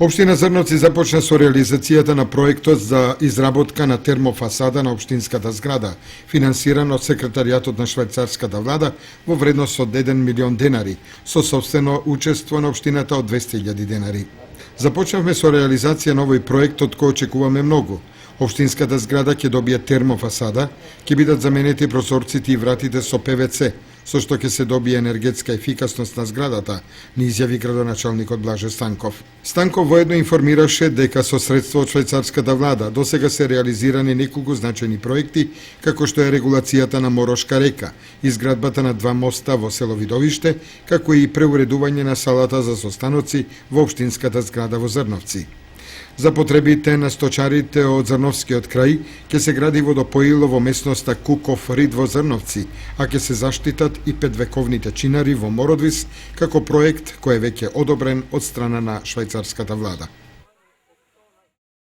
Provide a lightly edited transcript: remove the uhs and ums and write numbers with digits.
Општина Зрновци започна со реализацијата на проектот за изработка на термофасада на општинската зграда, финансиран од секретаријатот на швајцарската влада во вредност од 1 милион денари, со собствено учество на општината од 200.000 денари. Започнавме со реализација на овој проект од кој очекуваме многу. Општинската зграда ќе добие термофасада, ќе бидат заменети прозорците и вратите со ПВЦ, со што ќе се добие енергетска ефикасност на зградата, ни изјави градоначалникот Блаже Станков. Станков воедно информираше дека со средства од швајцарската влада досега се реализирани неколку значајни проекти, како што е регулацијата на Морошка река, изградбата на 2 моста во село Видовиште, како и преуредување на салата за состаноци во општинската зграда во Зрновци. За потребите на сточарите од Зрновскиот крај ќе се гради водопоило во местноста Куков Рид во Зрновци, а ќе се заштитат и 5-вековните чинари во Мородвис како проект кој е веќе одобрен од страна на швајцарската влада.